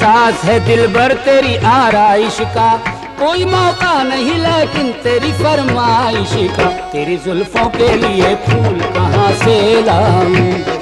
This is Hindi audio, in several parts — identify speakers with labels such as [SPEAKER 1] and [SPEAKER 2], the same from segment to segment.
[SPEAKER 1] एहसास है दिलबर तेरी आराइश का, कोई मौका नहीं लेकिन तेरी फरमाइश का। तेरी जुल्फों के लिए फूल कहाँ से लाऊं,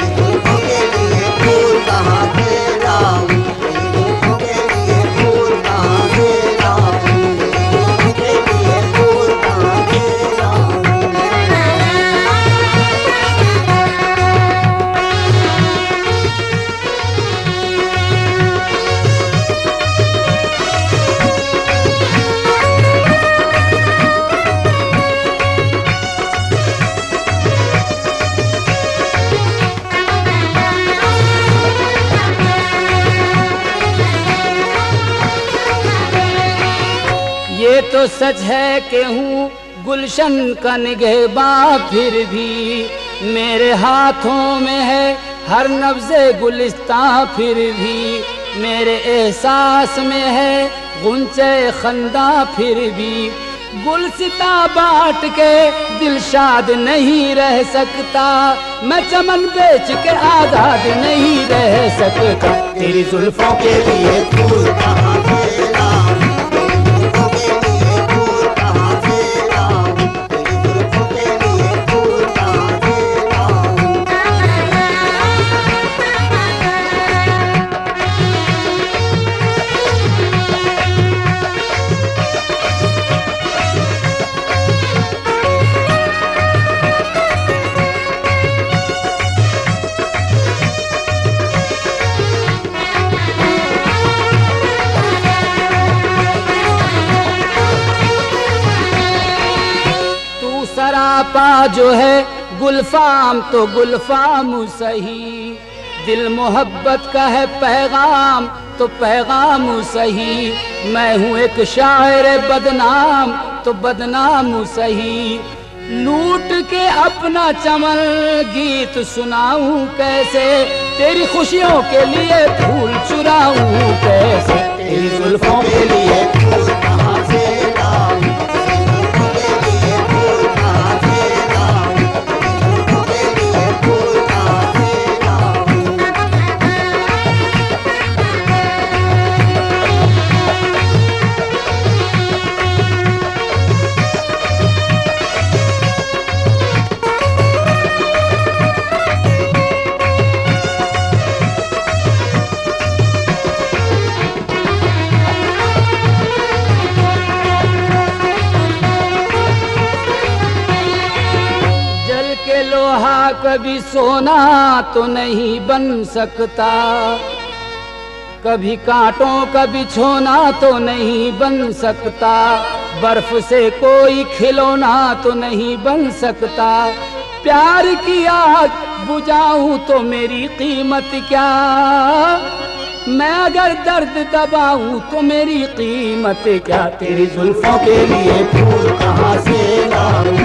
[SPEAKER 1] ये तो सच है कि हूँ गुलशन का निगहबां, फिर भी मेरे हाथों में है हर नब्ज़े गुलिस्तां, फिर भी मेरे एहसास में है गुंचे खंदा, फिर भी गुलसिता बांट के दिलशाद नहीं रह सकता, मैं चमन बेच के आजाद नहीं रह सकता। तेरी जुल्फों के लिए फूल कहाँ से लाऊं, सरापा जो है गुलफाम तो गुलफाम सही, दिल मोहब्बत का है पैगाम तो पैगाम सही। मैं हूँ एक शायर बदनाम तो बदनाम सही, लूट के अपना चमन गीत सुनाऊं कैसे, तेरी खुशियों के लिए फूल चुराऊं कैसे। तेरी जुल्फों के लिए फूल कहाँ से लाऊं, लोहा कभी सोना तो नहीं बन सकता, कभी कांटों का बिछोना तो नहीं बन सकता, बर्फ से कोई खिलौना तो नहीं बन सकता। प्यार की आग बुझाऊं तो मेरी कीमत क्या, मैं अगर दर्द दबाऊं तो मेरी कीमत क्या। तेरी जुल्फों के लिए फूल कहाँ से लाऊं,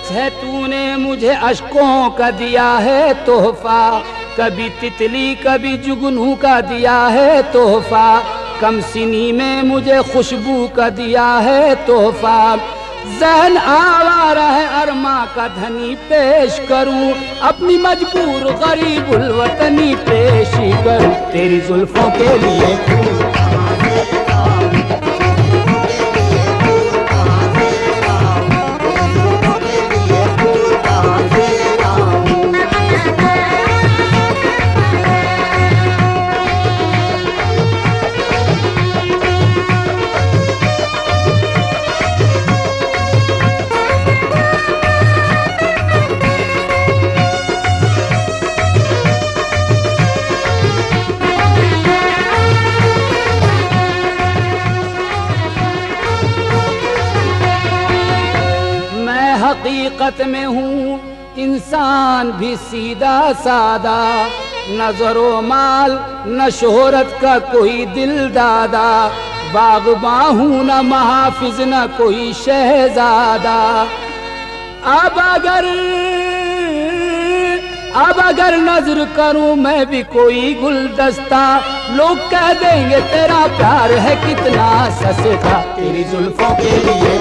[SPEAKER 1] है तूने मुझे अश्कों का दिया है तोहफा, कभी तितली कभी जुगनू का दिया है तोहफा, कम सिनी में मुझे खुशबू का दिया है तोहफा। ज़हन आवारा है अरमा का धनी पेश करूं, अपनी मजबूर गरीबुल वतनी पेश करूं। तेरी जुल्फों के लिए हकीकत में हूँ इंसान भी सीधा सादा, नजरो माल न शोहरत का कोई दिल दादा, बागबां हूं न महाफिज न कोई शहजादा। अब अगर नजर करूं मैं भी कोई गुलदस्ता, लोग कह देंगे तेरा प्यार है कितना सस्ता। तेरी जुल्फों के लिए